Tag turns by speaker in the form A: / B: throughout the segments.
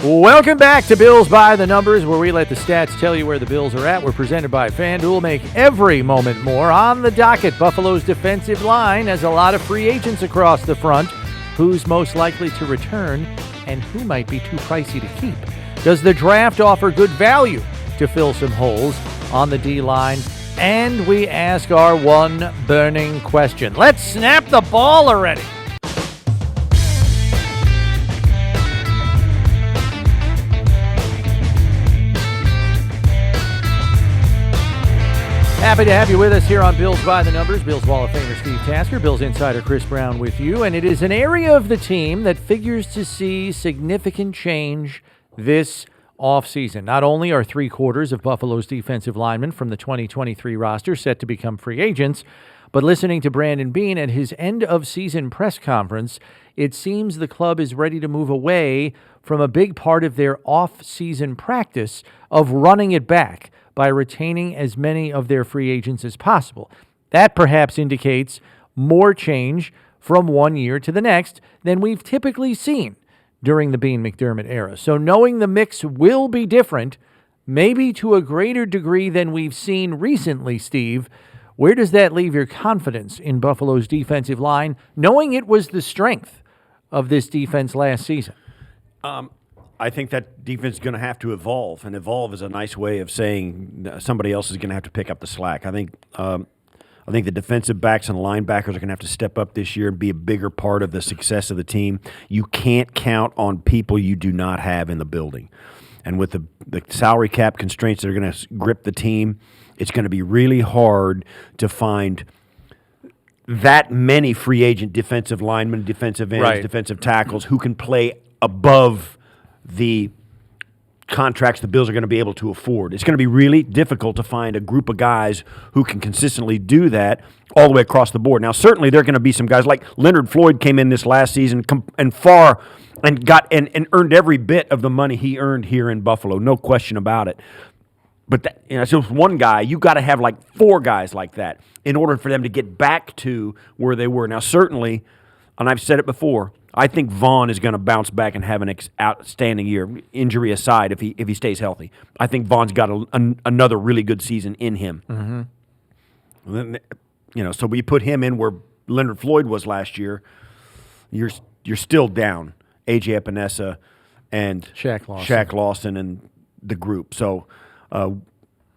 A: Welcome back to Bills by the Numbers, where we let the stats tell you where the Bills are at. We're presented by FanDuel. Make every moment more. On the docket, Buffalo's defensive line has a lot of free agents across the front. Who's most likely to return, and who might be too pricey to keep? Does the draft offer good value to fill some holes on the D-line? And we ask our one burning question. Let's snap the ball already. Happy to have you with us here on Bills by the Numbers. Bills Hall of Famer Steve Tasker, Bills insider Chris Brown with you. And it is an area of the team that figures to see significant change this offseason. Not only are 3/4 of Buffalo's defensive linemen from the 2023 roster set to become free agents, but listening to Brandon Beane at his end-of-season press conference, it seems the club is ready to move away from a big part of their off-season practice of running it back by retaining as many of their free agents as possible. That perhaps indicates more change from one year to the next than we've typically seen during the Beane-McDermott era. So knowing the mix will be different, maybe to a greater degree than we've seen recently, Steve, where does that leave your confidence in Buffalo's defensive line, knowing it was the strength of this defense last season?
B: I think that defense is going to have to evolve, and evolve is a nice way of saying somebody else is going to have to pick up the slack. I think the defensive backs and linebackers are going to have to step up this year and be a bigger part of the success of the team. You can't count on people you do not have in the building. And with the salary cap constraints that are going to grip the team, it's going to be really hard to find that many free agent defensive linemen, defensive ends, defensive tackles who can play above the contracts the Bills are going to be able to afford. It's going to be really difficult to find a group of guys who can consistently do that all the way across the board. Now, certainly there are going to be some guys like Leonard Floyd came in this last season and earned every bit of the money he earned here in Buffalo, no question about it. But so one guy, you got to have like four guys like that in order for them to get back to where they were. Now, certainly, and I've said it before, I think Vaughn is going to bounce back and have an outstanding year, injury aside, if he stays healthy. I think Vaughn's got another really good season in him. Mm-hmm. So we put him in where Leonard Floyd was last year. You're still down A.J. Epinesa and Shaq Lawson and the group. So and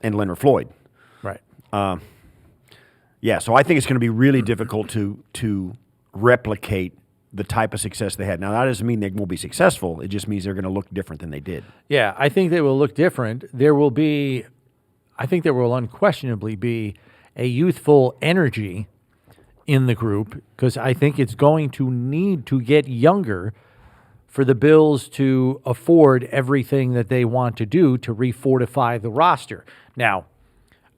B: Leonard Floyd.
A: Right.
B: So I think it's going to be really difficult to replicate the type of success they had. Now, that doesn't mean they won't be successful. It just means they're going to look different than they did.
A: Yeah, I think they will look different. I think there will unquestionably be a youthful energy in the group, because I think it's going to need to get younger for the Bills to afford everything that they want to do to refortify the roster. Now,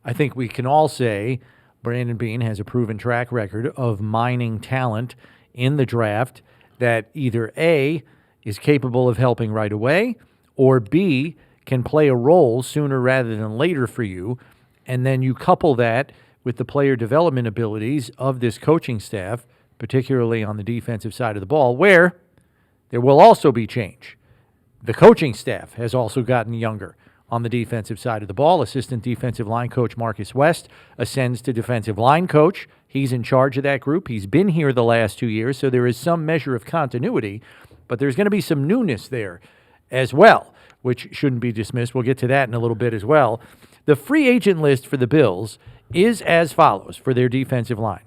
A: I think we can all say Brandon Beane has a proven track record of mining talent in the draft that either A, is capable of helping right away, or B, can play a role sooner rather than later for you. And then you couple that with the player development abilities of this coaching staff, particularly on the defensive side of the ball, where there will also be change. The coaching staff has also gotten younger on the defensive side of the ball. Assistant defensive line coach Marcus West ascends to defensive line coach. He's in charge of that group. He's been here the last 2 years, so there is some measure of continuity, but there's going to be some newness there as well, which shouldn't be dismissed. We'll get to that in a little bit as well. The free agent list for the Bills is as follows for their defensive line.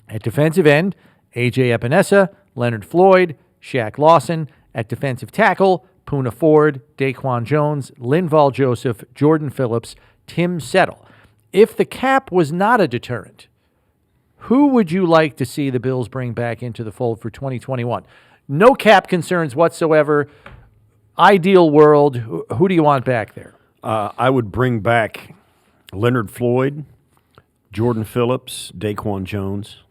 A: At defensive end, A.J. Epinesa, Leonard Floyd, Shaq Lawson. At defensive tackle, Poona Ford, Daquan Jones, Linval Joseph, Jordan Phillips, Tim Settle. If the cap was not a deterrent, who would you like to see the Bills bring back into the fold for 2021? No cap concerns whatsoever. Ideal world, who do you want back there?
B: I would bring back Leonard Floyd, Jordan Phillips, Daquan Jones.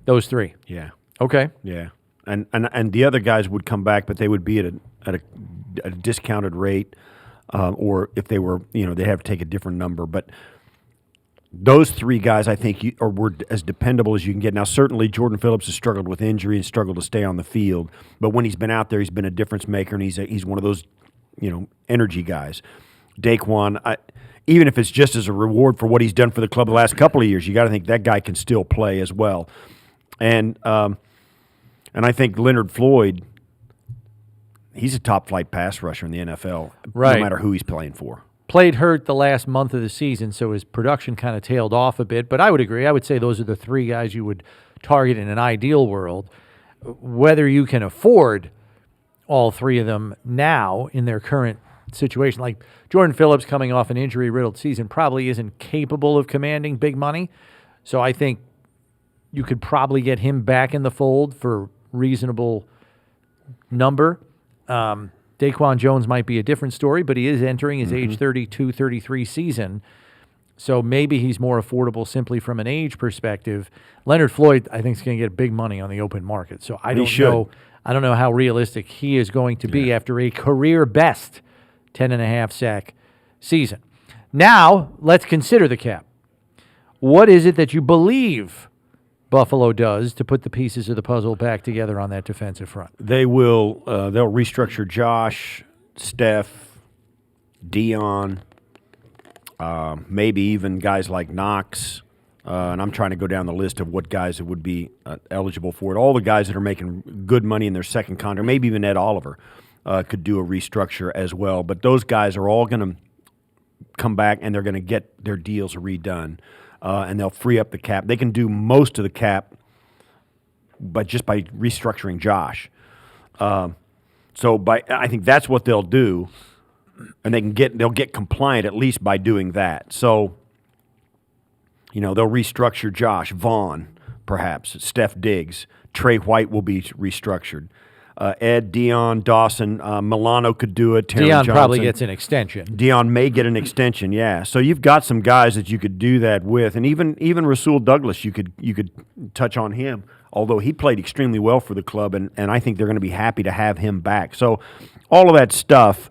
A: Those three?
B: Yeah.
A: Okay.
B: Yeah. And the other guys would come back, but they would be at a discounted rate, or if they were, they'd have to take a different number. But those three guys, I think, were as dependable as you can get. Now, certainly Jordan Phillips has struggled with injury and struggled to stay on the field, but when he's been out there, he's been a difference maker, and he's one of those, energy guys. Daquan, even if it's just as a reward for what he's done for the club the last couple of years, you got to think that guy can still play as well. And I think Leonard Floyd, he's a top-flight pass rusher in the NFL,
A: right,
B: no matter who he's playing for.
A: Played hurt the last month of the season, so his production kind of tailed off a bit. But I would agree. I would say those are the three guys you would target in an ideal world. Whether you can afford all three of them now in their current situation, like Jordan Phillips coming off an injury-riddled season probably isn't capable of commanding big money. So I think you could probably get him back in the fold for reasonable number. Daquan Jones might be a different story, but he is entering his age 32, 33 season. So maybe he's more affordable simply from an age perspective. Leonard Floyd, I think, is going to get big money on the open market. So I don't know how realistic he is going to be after a career best 10.5 sack season. Now, let's consider the cap. What is it that you believe Buffalo does to put the pieces of the puzzle back together on that defensive front?
B: They will. They'll restructure Josh, Steph, Dion, maybe even guys like Knox. And I'm trying to go down the list of what guys that would be eligible for it. All the guys that are making good money in their second contract, maybe even Ed Oliver, could do a restructure as well. But those guys are all going to come back, and they're going to get their deals redone. And they'll free up the cap. They can do most of the cap, but just by restructuring Josh. I think that's what they'll do, and they'll get compliant at least by doing that. So, they'll restructure Josh, Vaughn, perhaps, Steph Diggs, Trey White will be restructured. Ed, Dion, Dawson, Milano could do it. Terry
A: Dion
B: Johnson
A: probably gets an extension.
B: Dion may get an extension, yeah. So you've got some guys that you could do that with, and even Rasul Douglas, you could touch on him. Although he played extremely well for the club, and I think they're going to be happy to have him back. So all of that stuff,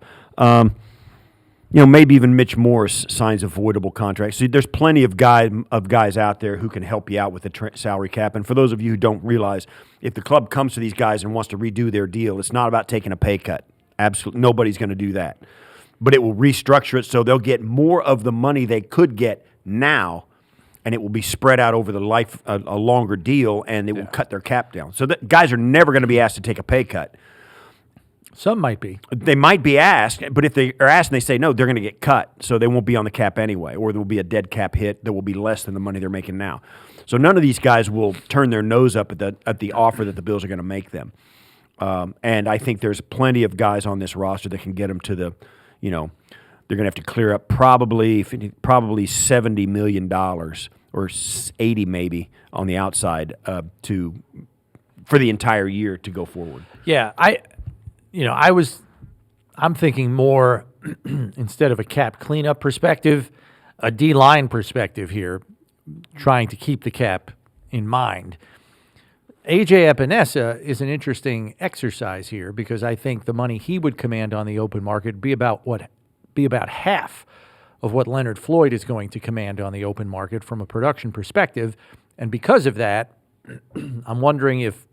B: maybe even Mitch Morris signs avoidable contracts. So there's plenty of guys out there who can help you out with the salary cap. And for those of you who don't realize, if the club comes to these guys and wants to redo their deal, it's not about taking a pay cut. Absolutely, nobody's going to do that. But it will restructure it so they'll get more of the money they could get now, and it will be spread out over the life, a longer deal, and it will cut their cap down. So guys are never going to be asked to take a pay cut.
A: Some might be.
B: They might be asked, but if they are asked and they say no, they're going to get cut, so they won't be on the cap anyway, or there will be a dead cap hit that will be less than the money they're making now. So none of these guys will turn their nose up at the offer that the Bills are going to make them. And I think there's plenty of guys on this roster that can get them to the, they're going to have to clear up probably $70 million or 80 maybe on the outside for the entire year to go forward.
A: Yeah, I'm thinking more instead of a cap cleanup perspective, a D-line perspective here, trying to keep the cap in mind. A.J. Epinesa is an interesting exercise here because I think the money he would command on the open market would be about half of what Leonard Floyd is going to command on the open market from a production perspective. And because of that, I'm wondering if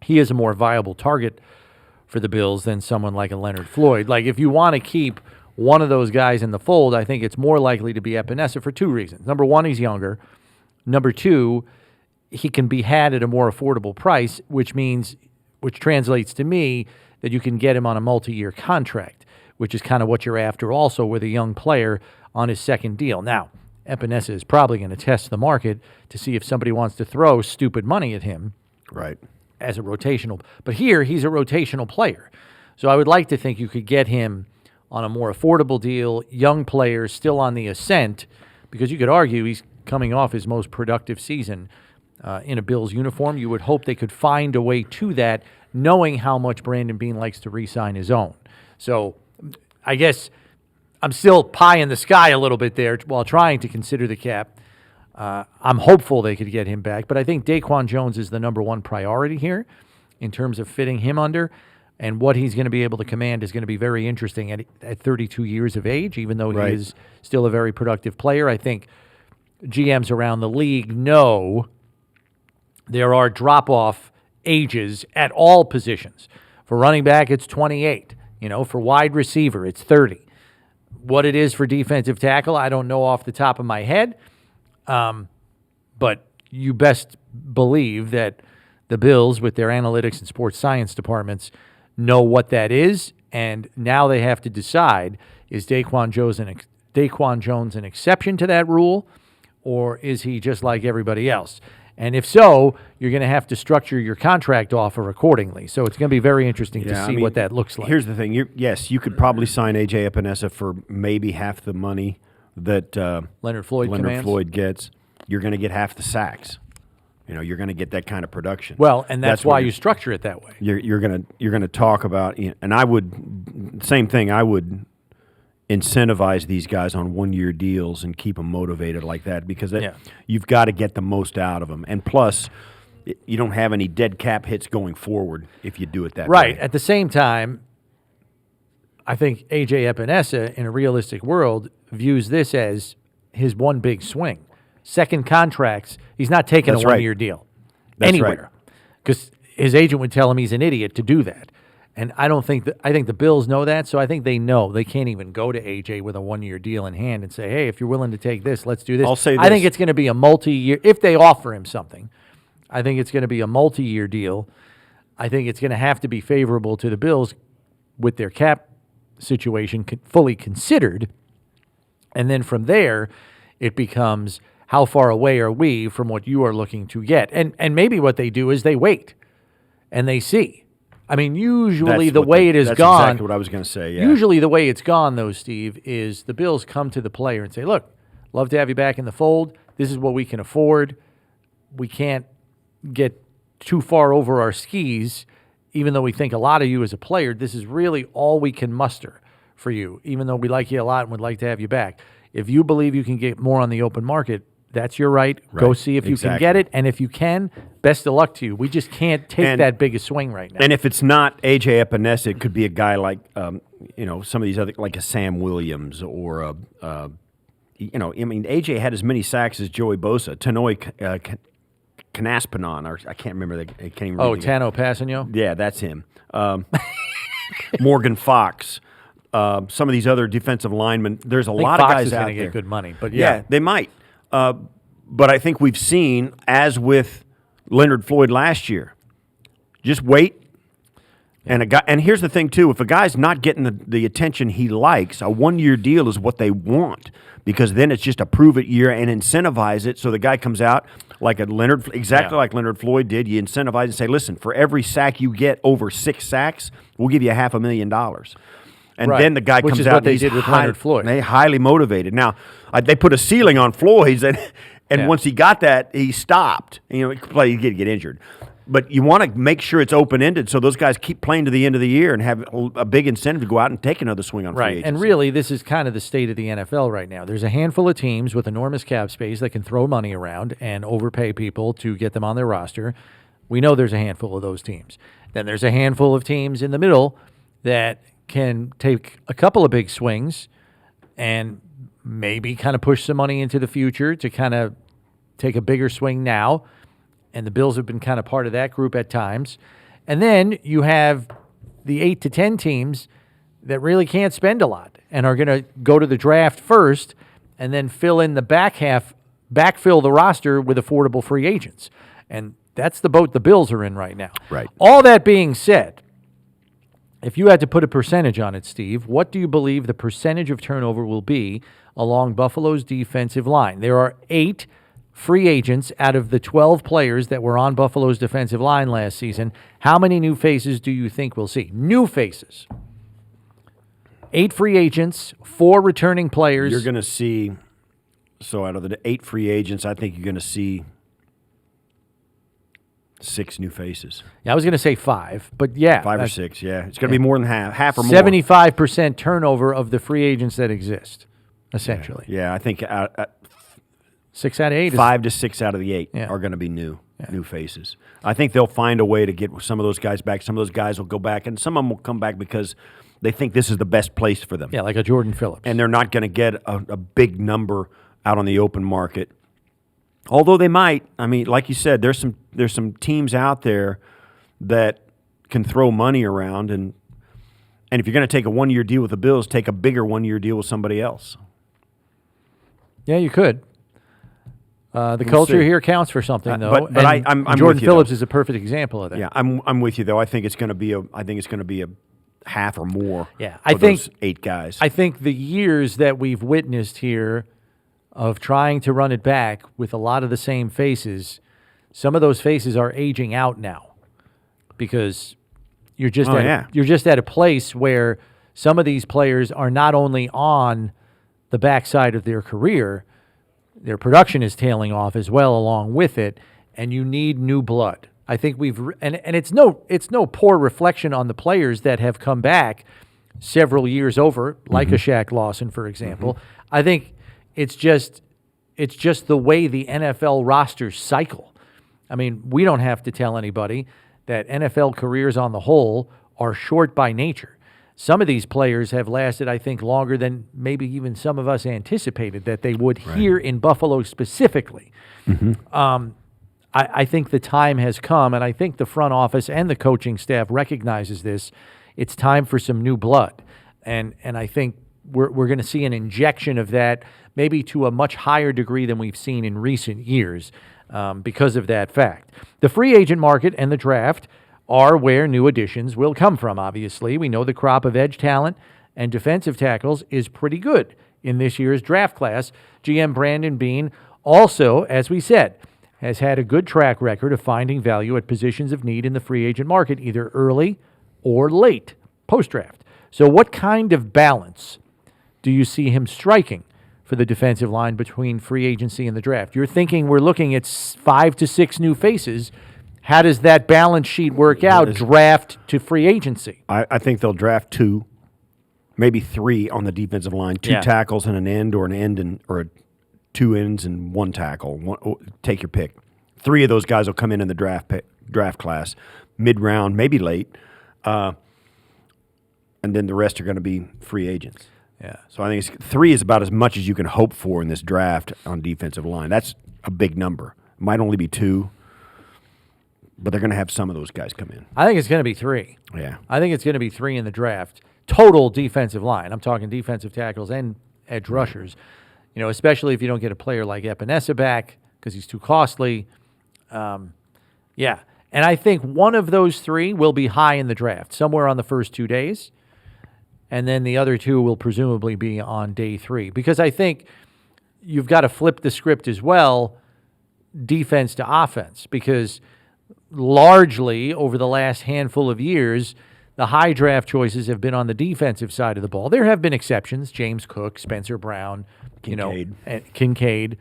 A: he is a more viable target for the Bills than someone like a Leonard Floyd. Like, if you want to keep one of those guys in the fold, I think it's more likely to be Epinesa for two reasons. Number one, he's younger. Number two, he can be had at a more affordable price, which translates to me that you can get him on a multi-year contract, which is kind of what you're after also with a young player on his second deal. Now, Epinesa is probably going to test the market to see if somebody wants to throw stupid money at him.
B: Right.
A: As a rotational. But here, he's a rotational player. So I would like to think you could get him on a more affordable deal, young player still on the ascent, because you could argue he's coming off his most productive season in a Bills uniform. You would hope they could find a way to that, knowing how much Brandon Beane likes to re-sign his own. So I guess I'm still pie in the sky a little bit there while trying to consider the cap. I'm hopeful they could get him back, but I think Daquan Jones is the number one priority here in terms of fitting him under, and what he's going to be able to command is going to be very interesting at 32 years of age, even though he is still a very productive player. I think GMs around the league know there are drop-off ages at all positions. For running back, it's 28. For wide receiver, it's 30. What it is for defensive tackle, I don't know off the top of my head. But you best believe that the Bills, with their analytics and sports science departments, know what that is. And now they have to decide, is Daquan Jones an exception to that rule, or is he just like everybody else? And if so, you're going to have to structure your contract offer accordingly. So it's going to be very interesting to see what that looks like.
B: Here's the thing. You could probably sign A.J. Epinesa for maybe half the money that
A: Leonard Floyd
B: gets. You're going to get half the sacks. You're going to get that kind of production.
A: Well, and that's why you structure it that way.
B: You're going to talk about, and I would, same thing, I would incentivize these guys on one-year deals and keep them motivated like that, because you've got to get the most out of them. And plus, you don't have any dead cap hits going forward if you do it that way.
A: Right. At the same time, I think A.J. Epinesa, in a realistic world, views this as his one big swing. Second contracts, he's not taking a one-year deal anywhere, because his agent would tell him he's an idiot to do that. And I think the Bills know that, so I think they know they can't even go to AJ with a one-year deal in hand and say, hey, if you're willing to take this, let's do this.
B: I'll say this.
A: I think it's going to be a multi-year, if they offer him something, I think it's going to be a multi-year deal. I think it's going to have to be favorable to the Bills with their cap situation fully considered. And then from there, it becomes, how far away are we from what you are looking to get? And maybe what they do is they wait and they see. I mean, usually the way it has gone.
B: That's exactly what I was going to say. Yeah.
A: Usually the way it's gone, though, Steve, is the Bills come to the player and say, look, love to have you back in the fold. This is what we can afford. We can't get too far over our skis, even though we think a lot of you as a player. This is really all we can muster for you, even though we like you a lot and would like to have you back. If you believe you can get more on the open market, that's your right. Go see if you can get it. And if you can, best of luck to you. We just can't take that big a swing right now.
B: And if it's not A.J. Epinesa, it could be a guy like, some of these other, like a Sam Williams or, A.J. had as many sacks as Joey Bosa. Tanoi Canaspanon, or I can't remember. I can't even remember.
A: Tano Passanio?
B: Yeah, that's him. Morgan Fox. Some of these other defensive linemen. There's a lot of guys out there.
A: going to get good money, but
B: yeah, they might. But I think we've seen, as with Leonard Floyd last year, just wait. And here's the thing too: if a guy's not getting the attention he likes, a one-year deal is what they want, because then it's just a prove-it year and incentivize it. So the guy comes out like like Leonard Floyd did. You incentivize and say, listen, for every sack you get over 6 sacks, we'll give you $500,000. And then the guy comes out.
A: What they did with Leonard Floyd.
B: They highly motivated. Now they put a ceiling on Floyd's, and once he got that, he stopped. He could get injured. But you want to make sure it's open-ended so those guys keep playing to the end of the year and have a big incentive to go out and take another swing on free agency.
A: And really, this is kind of the state of the NFL right now. There's a handful of teams with enormous cap space that can throw money around and overpay people to get them on their roster. We know there's a handful of those teams. Then there's a handful of teams in the middle that can take a couple of big swings and maybe kind of push some money into the future to kind of take a bigger swing now. And the Bills have been kind of part of that group at times. And then you have the 8 to 10 teams that really can't spend a lot and are going to go to the draft first and then fill in the backfill the roster with affordable free agents. And that's the boat the Bills are in right now.
B: Right.
A: All that being said, if you had to put a percentage on it, Steve, what do you believe the percentage of turnover will be along Buffalo's defensive line? There are 8 free agents out of the 12 players that were on Buffalo's defensive line last season. How many new faces do you think we'll see? New faces. 8 free agents, 4 returning players.
B: You're going to see, so out of the 8 free agents, I think you're going to see 6 new faces.
A: Yeah, I was going to say 5, but yeah.
B: 5 or 6, yeah. It's going to be more than half or more.
A: 75% turnover of the free agents that exist, essentially.
B: Yeah, I think
A: 6 out of 8
B: 5 to 6 out of the 8 are going to be new faces. I think they'll find a way to get some of those guys back. Some of those guys will go back, and some of them will come back because they think this is the best place for them.
A: Yeah, like a Jordan Phillips.
B: And they're not going to get a big number out on the open market Although they might, I mean, like you said, there's some teams out there that can throw money around, and if you're going to take a 1-year deal with the Bills, take a bigger 1-year deal with somebody else.
A: Yeah, you could. The culture here counts for something, though.
B: But I'm
A: Jordan
B: with you,
A: Phillips
B: though.
A: is a perfect example of that.
B: Yeah, I'm with you though. I think it's going to be a half or more.
A: Yeah,
B: I think those 8 guys.
A: I think the years that we've witnessed here of trying to run it back with a lot of the same faces, some of those faces are aging out now because you're just at a place where some of these players are not only on the backside of their career, their production is tailing off as well along with it, and you need new blood. I think and it's no poor reflection on the players that have come back several years over, like a Shaq Lawson, for example. I think it's just the way the NFL rosters cycle. I mean, we don't have to tell anybody that NFL careers on the whole are short by nature. Some of these players have lasted, I think, longer than maybe even some of us anticipated that they would here in Buffalo specifically. I think the time has come, and I think the front office and the coaching staff recognizes this. It's time for some new blood, and I think we're going to see an injection of that maybe to a much higher degree than we've seen in recent years because of that fact. The free agent market and the draft are where new additions will come from, obviously. We know the crop of edge talent and defensive tackles is pretty good in this year's draft class. GM Brandon Beane also, as we said, has had a good track record of finding value at positions of need in the free agent market, either early or late post-draft. So what kind of balance do you see him striking for the defensive line between free agency and the draft? You're thinking we're looking at 5 to 6 new faces. How does that balance sheet work out, draft to free agency?
B: I think they'll draft 2, maybe 3 on the defensive line, 2 tackles and an end, or an end or 2 ends and 1 tackle. Take your pick. 3 of those guys will come in the draft class, mid-round, maybe late, and then the rest are going to be free agents.
A: Yeah.
B: So I think 3 is about as much as you can hope for in this draft on defensive line. That's a big number. It might only be 2. But they're going to have some of those guys come in.
A: I think it's going to be 3.
B: Yeah.
A: I think it's going to be 3 in the draft. Total defensive line. I'm talking defensive tackles and edge rushers. You know, especially if you don't get a player like Epinesa back because he's too costly. Yeah. And I think one of those 3 will be high in the draft, somewhere on the first 2 days. And then the other 2 will presumably be on day 3. Because I think you've got to flip the script as well, defense to offense. Because largely over the last handful of years, the high draft choices have been on the defensive side of the ball. There have been exceptions, James Cook, Spencer Brown, Kincaid.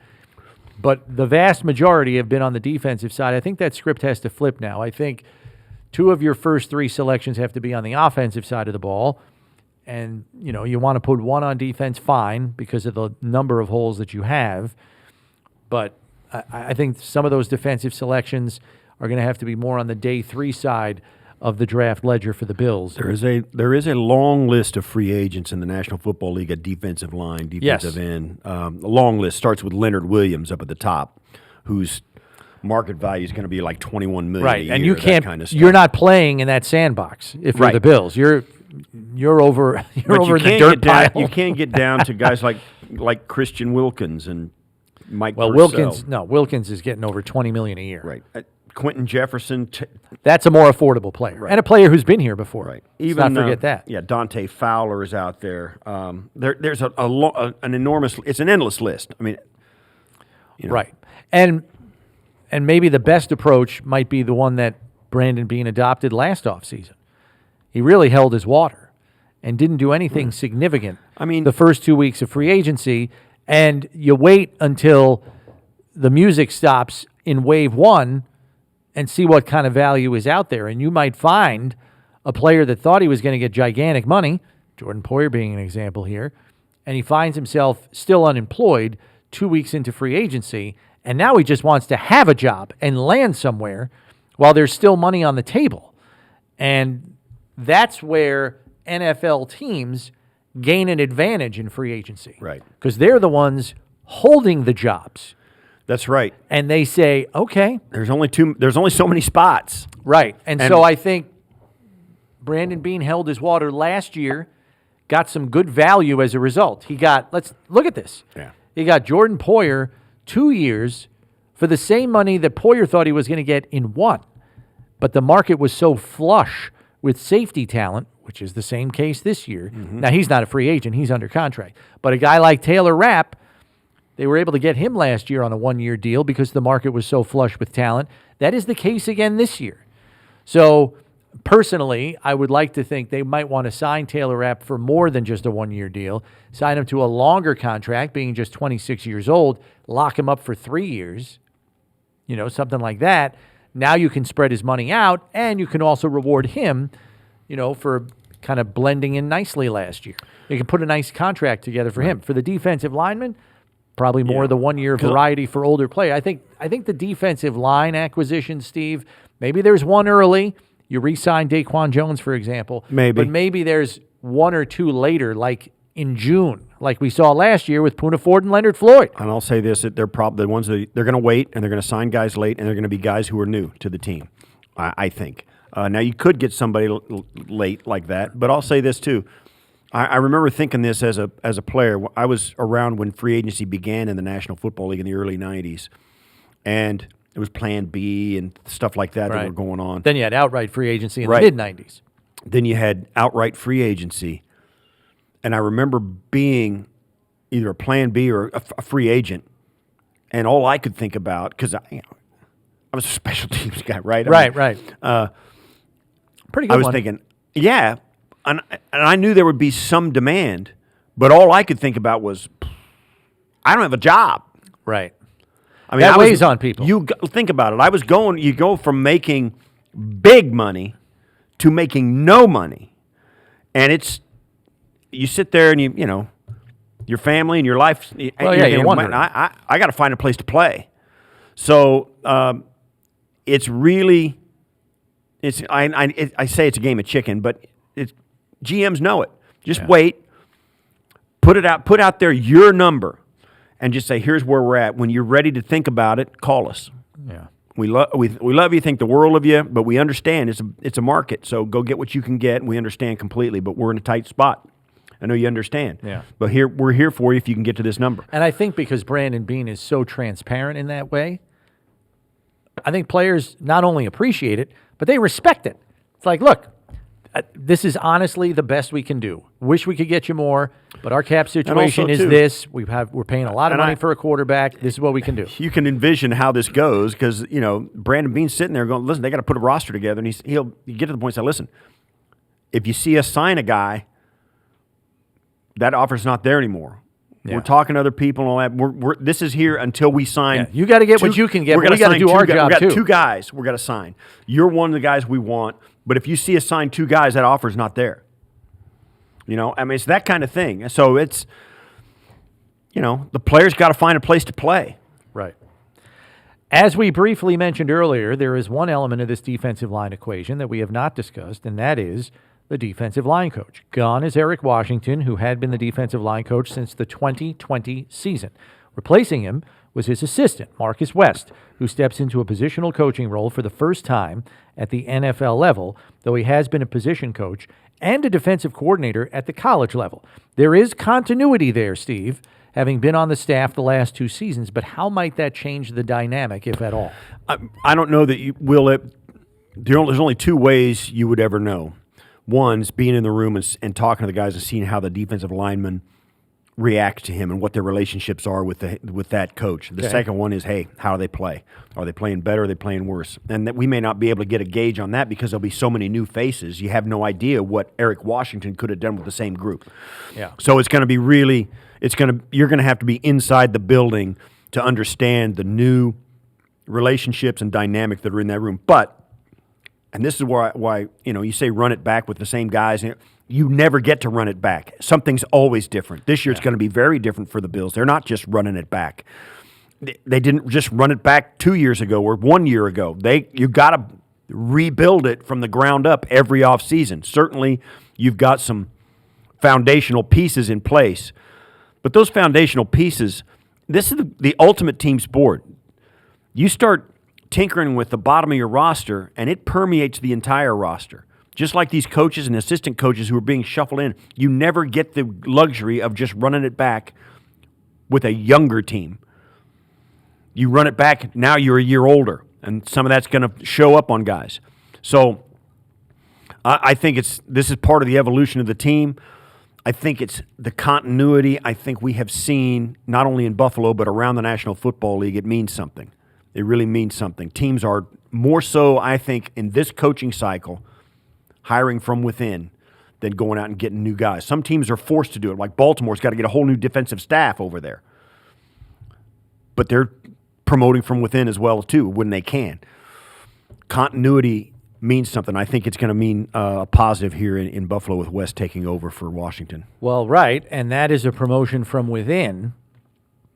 A: But the vast majority have been on the defensive side. I think that script has to flip now. I think 2 of your first 3 selections have to be on the offensive side of the ball. And, you know, you want to put 1 on defense, fine, because of the number of holes that you have. But I think some of those defensive selections are going to have to be more on the day 3 side of the draft ledger for the Bills.
B: There is a long list of free agents in the National Football League at defensive line, defensive end. A long list starts with Leonard Williams up at the top, whose market value is going to be like $21 million a year,
A: and you can't.
B: That kind of stuff.
A: You're not playing in that sandbox if you're the Bills. You're over. You're over in the dirt pile.
B: You can't get down to guys like Christian Wilkins and Mike.
A: Well,
B: Purcell.
A: Wilkins is getting over $20 million a year.
B: Right. Quentin Jefferson.
A: That's a more affordable player, and a player who's been here before.
B: Right.
A: Let's not forget that.
B: Yeah, Dante Fowler is out there. There's an enormous. It's an endless list. I mean,
A: right. And maybe the best approach might be the one that Brandon Beane adopted last offseason. He really held his water and didn't do anything significant.
B: I mean,
A: the first 2 weeks of free agency, and you wait until the music stops in wave 1 and see what kind of value is out there. And you might find a player that thought he was going to get gigantic money, Jordan Poyer being an example here, and he finds himself still unemployed 2 weeks into free agency, and now he just wants to have a job and land somewhere while there's still money on the table. And that's where NFL teams gain an advantage in free agency.
B: Right.
A: Because they're the ones holding the jobs.
B: That's right.
A: And they say, okay.
B: There's only so many spots.
A: Right. And so I think Brandon Beane held his water last year, got some good value as a result. Let's look at this.
B: Yeah.
A: He got Jordan Poyer 2 years for the same money that Poyer thought he was going to get in 1. But the market was so flush with safety talent, which is the same case this year. Mm-hmm. Now, he's not a free agent. He's under contract. But a guy like Taylor Rapp, they were able to get him last year on a 1-year deal because the market was so flush with talent. That is the case again this year. So, personally, I would like to think they might want to sign Taylor Rapp for more than just a 1-year deal, sign him to a longer contract, being just 26 years old, lock him up for 3 years, something like that. Now you can spread his money out, and you can also reward him, for kind of blending in nicely last year. You can put a nice contract together for him. For the defensive lineman, probably more of the 1-year variety for older play. I think the defensive line acquisition, Steve, maybe there's one early. You re-sign Daquan Jones, for example.
B: Maybe.
A: But maybe there's 1 or 2 later, like in June, like we saw last year with Poona Ford and Leonard Floyd.
B: And I'll say this, that the ones that they're going to wait, and they're going to sign guys late, and they're going to be guys who are new to the team, I think. Now, you could get somebody late like that, but I'll say this, too. I remember thinking this as a player. I was around when free agency began in the National Football League in the early 90s, and it was Plan B and stuff like that that were going on.
A: Then you had outright free agency in the mid-90s.
B: Then you had outright free agency, and I remember being either a Plan B or a free agent, and all I could think about, because I was a special teams guy, right?
A: Right. Pretty good
B: I was thinking, yeah, and I knew there would be some demand, but all I could think about was, I don't have a job.
A: Right.
B: I mean,
A: that weighs on people.
B: You think about it. You go from making big money to making no money, and you sit there and your family and your life.
A: You're wondering.
B: I got to find a place to play. So it's really, I say it's a game of chicken, but GMs know it. Just wait, put out there your number, and just say, here's where we're at. When you're ready to think about it, call us.
A: Yeah.
B: We love you, think the world of you, but we understand it's a market. So go get what you can get. We understand completely, but we're in a tight spot. I know you understand.
A: Yeah.
B: But we're here for you if you can get to this number.
A: And I think because Brandon Beane is so transparent in that way, I think players not only appreciate it, but they respect it. It's like, look, this is honestly the best we can do. Wish we could get you more, but our cap situation is this. We're paying a lot of money for a quarterback. This is what we can do.
B: You can envision how this goes because, Brandon Beane's sitting there going, listen, they got to put a roster together. And he'll get to the point and say, listen, if you see us sign a guy, that offer's not there anymore. Yeah. We're talking to other people and all that. This is here until we sign. Yeah.
A: You got to get what you can get. We got to do our job, too.
B: We got 2 guys we're going to sign. You're one of the guys we want. But if you see us sign 2 guys, that offer's not there. It's that kind of thing. So it's, the players got to find a place to play.
A: Right. As we briefly mentioned earlier, there is one element of this defensive line equation that we have not discussed, and that is the defensive line coach. Gone is Eric Washington, who had been the defensive line coach since the 2020 season. Replacing him was his assistant, Marcus West, who steps into a positional coaching role for the first time at the NFL level, though he has been a position coach and a defensive coordinator at the college level. There is continuity there, Steve, having been on the staff the last 2 seasons, but how might that change the dynamic, if at all?
B: I don't know that you will. There's only 2 ways you would ever know. One is being in the room and talking to the guys and seeing how the defensive linemen react to him and what their relationships are with that coach. The second one is, hey, how do they play? Are they playing better? Or are they playing worse? And that we may not be able to get a gauge on that because there'll be so many new faces. You have no idea what Eric Washington could have done with the same group.
A: Yeah.
B: So it's going to be you're going to have to be inside the building to understand the new relationships and dynamic that are in that room. And this is why you say run it back with the same guys. You never get to run it back. Something's always different. This year it's going to be very different for the Bills. They're not just running it back. They didn't just run it back 2 years ago or 1 year ago. You got to rebuild it from the ground up every offseason. Certainly you've got some foundational pieces in place. But those foundational pieces, this is the ultimate team sport. You start tinkering with the bottom of your roster, and it permeates the entire roster. Just like these coaches and assistant coaches who are being shuffled in, you never get the luxury of just running it back with a younger team. You run it back, now you're a year older, and some of that's going to show up on guys. So I think this is part of the evolution of the team. I think it's the continuity I think we have seen not only in Buffalo but around the National Football League. It means something. It really means something. Teams are more so, I think, in this coaching cycle, hiring from within than going out and getting new guys. Some teams are forced to do it, like Baltimore's got to get a whole new defensive staff over there. But they're promoting from within as well, too, when they can. Continuity means something. I think it's going to mean a positive here in Buffalo with West taking over for Washington.
A: Well, right, and that is a promotion from within,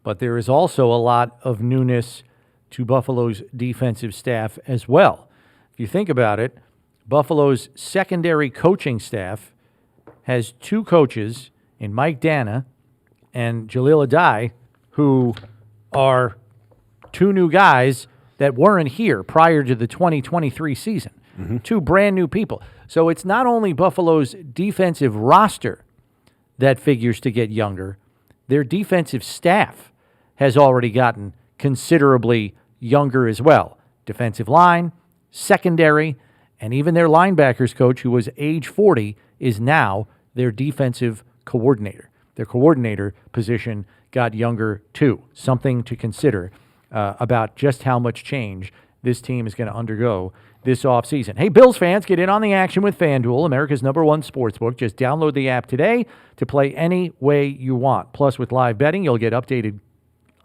A: but there is also a lot of newness to Buffalo's defensive staff as well. If you think about it, Buffalo's secondary coaching staff has two coaches in Mike Dana and Jalil Adai, who are two new guys that weren't here prior to the 2023 season. Mm-hmm. Two brand new people. So it's not only Buffalo's defensive roster that figures to get younger, their defensive staff has already gotten considerably younger as well. Defensive line, secondary, and even their linebackers coach, who was age 40, is now their defensive coordinator. Their coordinator position got younger too. Something to consider about just how much change this team is going to undergo this offseason. Hey, Bills fans, get in on the action with FanDuel, America's #1 sportsbook. Just download the app today to play any way you want. Plus, with live betting, you'll get updated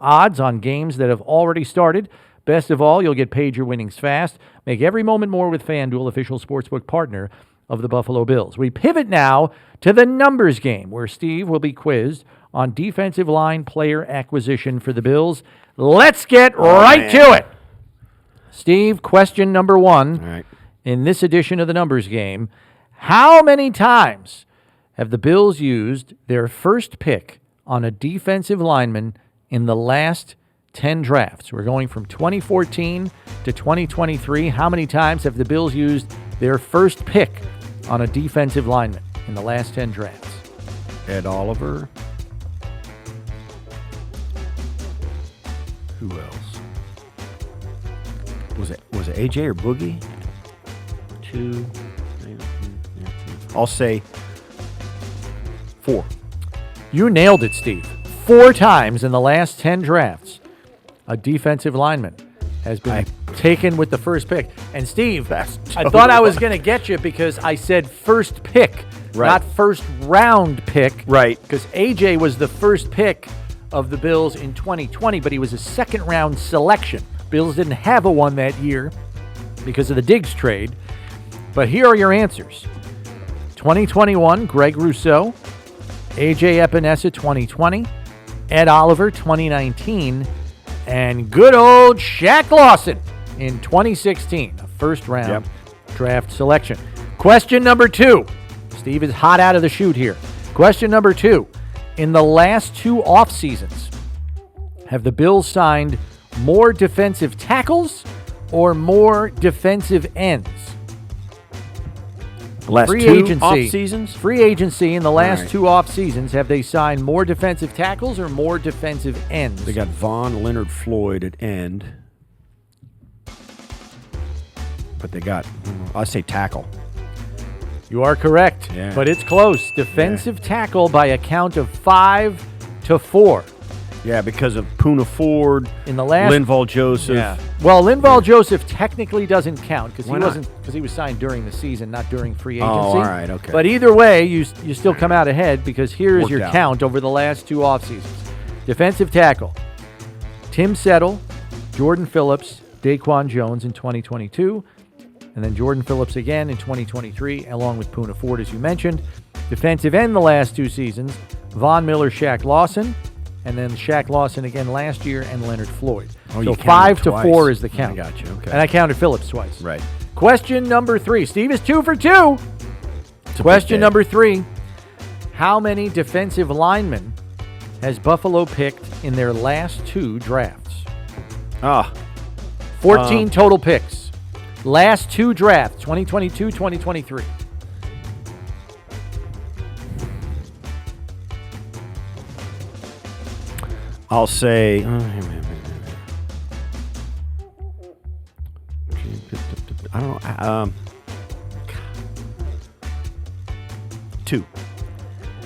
A: odds on games that have already started. Best of all, you'll get paid your winnings fast. Make every moment more with FanDuel, official sportsbook partner of the Buffalo Bills. We pivot now to the numbers game, where Steve will be quizzed on defensive line player acquisition for the Bills. Let's get right to it. Steve, question number 1
B: right.
A: in this edition of the numbers game. How many times have the Bills used their first pick on a defensive lineman in the last 10 drafts? We're going from 2014 to 2023. How many times have the Bills used their first pick on a defensive lineman in the last 10 drafts?
B: Ed Oliver. Who else? Was it AJ or Boogie? 2. I'll say 4.
A: You nailed it, Steve. 4 times in the last 10 drafts, a defensive lineman has been taken with the first pick. And Steve, I thought I was going to get you because I said first pick, not first round pick.
B: Right.
A: Because AJ was the first pick of the Bills in 2020, but he was a second round selection. Bills didn't have a one that year because of the Diggs trade. But here are your answers. 2021, Greg Rousseau. AJ Epinesa, 2020. Ed Oliver, 2019. And good old Shaq Lawson in 2016, a first-round draft selection. Question number 2. Steve is hot out of the chute here. Question number 2. In the last 2 off seasons, have the Bills signed more defensive tackles or more defensive ends?
B: Last
A: free
B: 2
A: agency,
B: off seasons?
A: Free agency in the last
B: right.
A: 2 off seasons, have they signed more defensive tackles or more defensive ends?
B: They got Vaughn, Leonard, Floyd at end. But they got, I say tackle.
A: You are correct, but it's close. Defensive tackle by a count of 5-4.
B: Yeah, because of Poona Ford,
A: in the last
B: Linval Joseph.
A: Yeah. Well, Linval Joseph technically doesn't count because he was signed during the season, not during free agency.
B: Oh, all right, okay.
A: But either way, you still come out ahead because here is your
B: out.
A: count over the last 2 off seasons. Defensive tackle: Tim Settle, Jordan Phillips, Daquan Jones in 2022, and then Jordan Phillips again in 2023, along with Poona Ford, as you mentioned. Defensive end the last 2 seasons: Von Miller, Shaq Lawson. And then Shaq Lawson again last year, and Leonard Floyd.
B: Oh,
A: so 5-4 is the count.
B: I got you. Okay.
A: And I counted Phillips twice.
B: Right.
A: Question number 3. Steve is 2 for 2. Question number 3. How many defensive linemen has Buffalo picked in their last 2 drafts? 14 total picks. Last two drafts, 2022, 2023.
B: I'll say. I don't know. 2.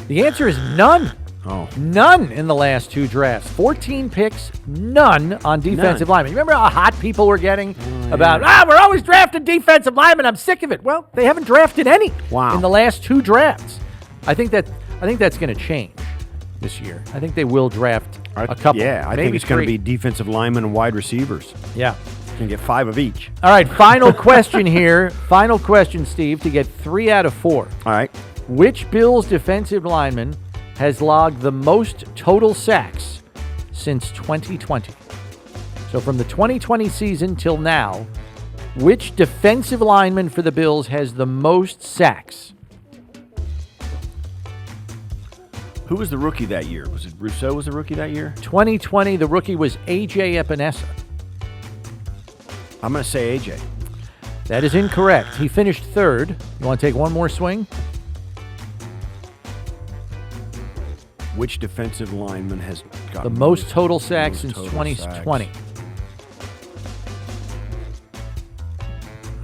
A: The answer is none.
B: Oh.
A: None in the last two drafts. 14 picks, none on defensive linemen. You remember how hot people were getting about, we're always drafting defensive linemen. I'm sick of it. Well, they haven't drafted any in the last two drafts. I think that's going to change this year. I think they will draft a couple.
B: Yeah, I think it's going to be defensive linemen and wide receivers.
A: Yeah.
B: Can get 5 of each.
A: All right, final question here. Final question, Steve, to get 3 out of 4.
B: All right.
A: Which Bills defensive lineman has logged the most total sacks since 2020? So from the 2020 season till now, which defensive lineman for the Bills has the most sacks?
B: Who was the rookie that year? Was it Rousseau was the rookie that year?
A: 2020, the rookie was A.J. Epinesa.
B: I'm going to say AJ.
A: That is incorrect. He finished third. You want to take one more swing?
B: Which defensive lineman has got
A: the most total sacks since 2020?
B: I'm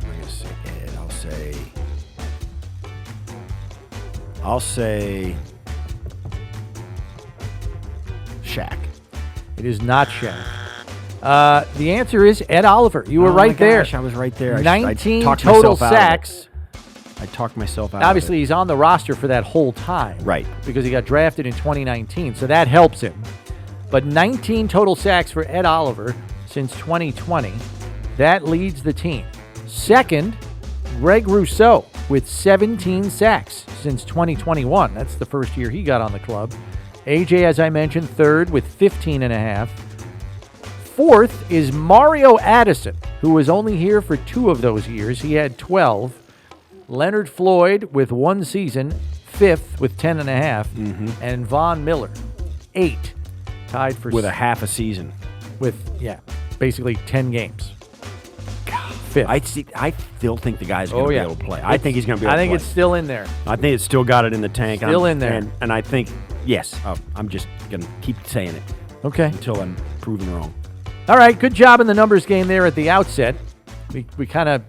B: going to say Ed. I'll say Shaq.
A: It is not Shaq. The answer is Ed Oliver. You were right there.
B: I was right there.
A: 19
B: I
A: total sacks.
B: I talked myself out
A: Obviously,
B: of it.
A: he's on the roster for that whole time.
B: Right.
A: Because he got drafted in 2019, so that helps him. But 19 total sacks for Ed Oliver since 2020. That leads the team. Second, Greg Rousseau with 17 sacks since 2021. That's the first year he got on the club. AJ, as I mentioned, third with 15 and a half. Fourth is Mario Addison, who was only here for 2 of those years. He had 12. Leonard Floyd with 1 season, 5th with 10 and a half. And Von Miller, 8, tied for
B: with a half a season.
A: With, basically 10 games. 5th.
B: I still think the guy's going to be able to play. I think he's going to be able to play.
A: I think it's still in there.
B: I think it's still got it in the tank.
A: Still in there.
B: And I think, yes, I'm just going to keep saying it.
A: Okay.
B: Until I'm proven wrong.
A: All right, good job in the numbers game there at the outset. We kind of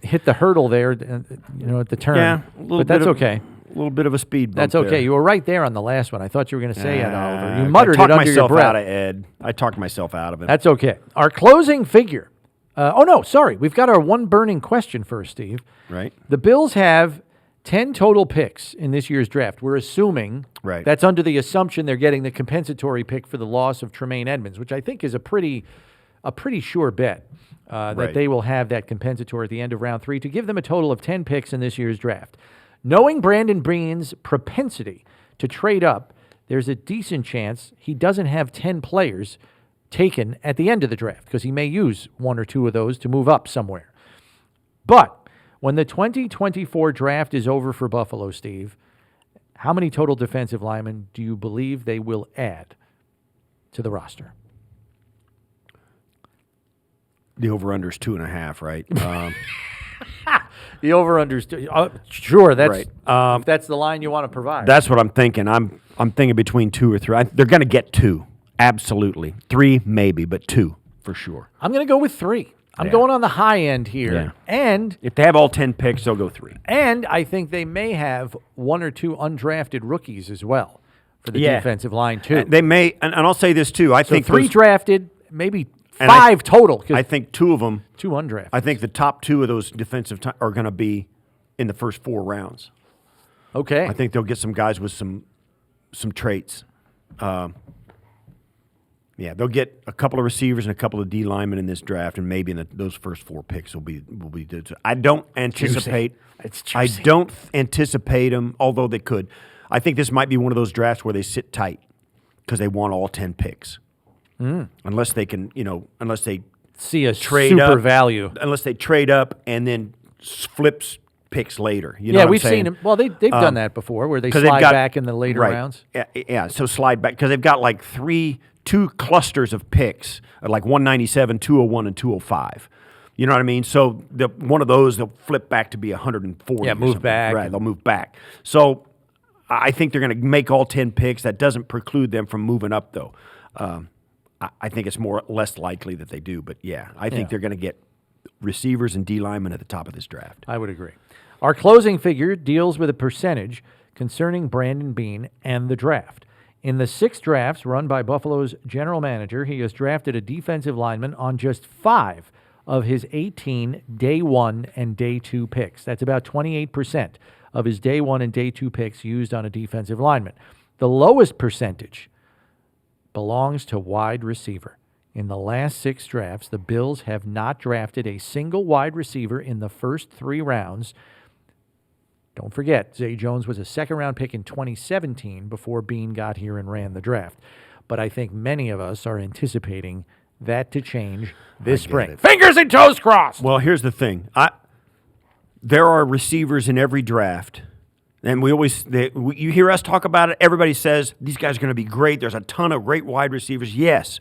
A: hit the hurdle there, at the turn.
B: Yeah,
A: but that's okay.
B: A little bit of a speed bump.
A: That's okay.
B: There.
A: You were right there on the last one. I thought you were going to say Ed Oliver. You muttered it under your breath.
B: I talked myself out of it.
A: That's okay. Our closing figure. We've got our one burning question first, Steve.
B: Right.
A: The Bills have 10 total picks in this year's draft. We're assuming that's under the assumption they're getting the compensatory pick for the loss of Tremaine Edmonds, which I think is a pretty sure bet that they will have that compensatory at the end of round 3 to give them a total of 10 picks in this year's draft. Knowing Brandon Beane's propensity to trade up, there's a decent chance he doesn't have 10 players taken at the end of the draft because he may use 1 or 2 of those to move up somewhere. But when the 2024 draft is over for Buffalo, Steve, how many total defensive linemen do you believe they will add to the roster?
B: The over-under is 2.5, right?
A: The over-under is sure. That's
B: right.
A: If that's the line you want to provide.
B: That's what I'm thinking. I'm thinking between 2 or 3. They're going to get 2, absolutely. 3 maybe, but 2 for sure.
A: I'm going to go with 3. I'm going on the high end here.
B: Yeah.
A: And
B: if they have all 10 picks, they'll go 3.
A: And I think they may have 1 or 2 undrafted rookies as well for the defensive line too.
B: They may, and I'll say this too. I think
A: 3 drafted, maybe 5 total.
B: I think 2 of them.
A: 2 undrafted.
B: I think the top 2 of those defensive are going to be in the first 4 rounds.
A: Okay.
B: I think they'll get some guys with some traits. They'll get a couple of receivers and a couple of D linemen in this draft, and maybe in those first 4 picks will be good. I don't anticipate.
A: It's juicy.
B: I don't anticipate them, although they could. I think this might be one of those drafts where they sit tight because they want all 10 picks, unless they can, unless they
A: see a
B: trade
A: super
B: up,
A: value,
B: unless they trade up and then flips picks later. You know
A: Yeah,
B: what I'm
A: we've
B: saying?
A: seen them. Well, they've done that before, where they
B: 'Cause
A: slide
B: they've got-
A: back in the later
B: right.
A: rounds.
B: Yeah, so slide back because they've got like two clusters of picks, like 197, 201, and 205. You know what I mean? So one of those they'll flip back to be 140.
A: Yeah,
B: or
A: move
B: something.
A: back.
B: Right, they'll move back. So I think they're going to make all 10 picks. That doesn't preclude them from moving up, though. I think it's less likely that they do. But yeah, I think they're going to get receivers and D linemen at the top of this draft.
A: I would agree. Our closing figure deals with a percentage concerning Brandon Beane and the draft. In the 6 drafts run by Buffalo's general manager, he has drafted a defensive lineman on just 5 of his 18 day 1 and day 2 picks. That's about 28% of his day 1 and day 2 picks used on a defensive lineman. The lowest percentage belongs to wide receiver. In the last 6 drafts, the Bills have not drafted a single wide receiver in the first 3 rounds. Don't forget, Zay Jones was a second-round pick in 2017 before Beane got here and ran the draft. But I think many of us are anticipating that to change this spring. Fingers and toes crossed!
B: Well, here's the thing. There are receivers in every draft, and you hear us talk about it. Everybody says these guys are going to be great. There's a ton of great wide receivers. Yes,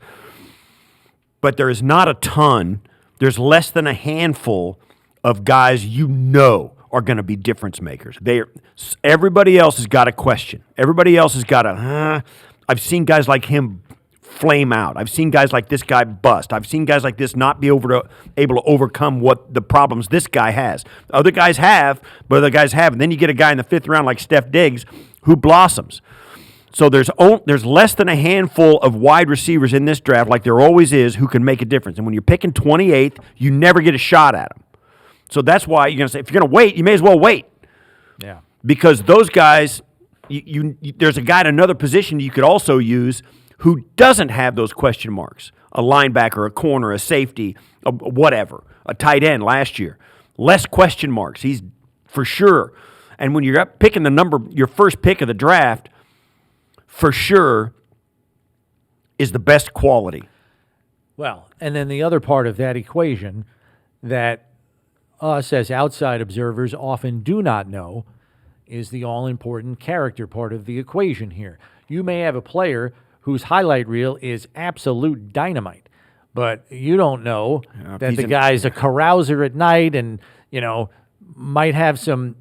B: but there is not a ton. There's less than a handful of guys are going to be difference makers. Everybody else has got a question. Everybody else has got I've seen guys like him flame out. I've seen guys like this guy bust. I've seen guys like this not be able to overcome what the problems this guy has. Other guys have, but other guys haven't. Then you get a guy in the 5th round like Steph Diggs who blossoms. So there's less than a handful of wide receivers in this draft, like there always is, who can make a difference. And when you're picking 28th, you never get a shot at them. So that's why you're going to say, if you're going to wait, you may as well wait.
A: Yeah.
B: Because those guys, there's a guy at another position you could also use who doesn't have those question marks. A linebacker, a corner, a safety, whatever. A tight end last year. Less question marks. He's for sure. And when you're picking your first pick of the draft, for sure is the best quality.
A: Well, and then the other part of that equation that us as outside observers often do not know is the all-important character part of the equation here. You may have a player whose highlight reel is absolute dynamite, but you don't know that the guy's a carouser at night and, might have some,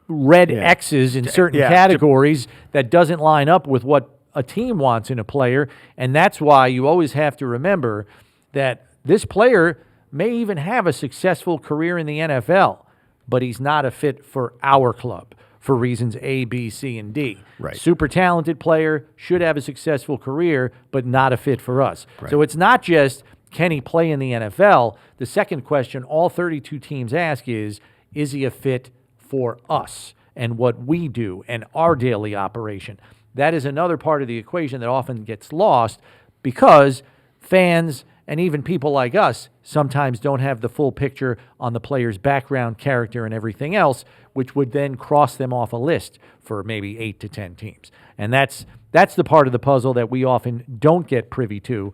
A: red X's in certain categories that doesn't line up with what a team wants in a player. And that's why you always have to remember that this player may even have a successful career in the NFL, but he's not a fit for our club for reasons A, B, C, and D.
B: Right.
A: Super talented player, should have a successful career, but not a fit for us.
B: Right.
A: So it's not just, can he play in the NFL? The second question all 32 teams ask is he a fit for us and what we do and our daily operation? That is another part of the equation that often gets lost because fans and even people like us sometimes don't have the full picture on the player's background, character, and everything else, which would then cross them off a list for maybe 8 to 10 teams. And that's the part of the puzzle that we often don't get privy to,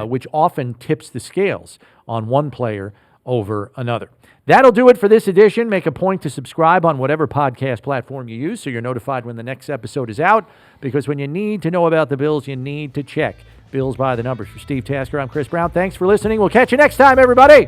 A: which often tips the scales on one player over another. That'll do it for this edition. Make a point to subscribe on whatever podcast platform you use so you're notified when the next episode is out, because when you need to know about the Bills, you need to check Bills by the numbers. For Steve Tasker, I'm Chris Brown. Thanks for listening. We'll catch you next time, everybody.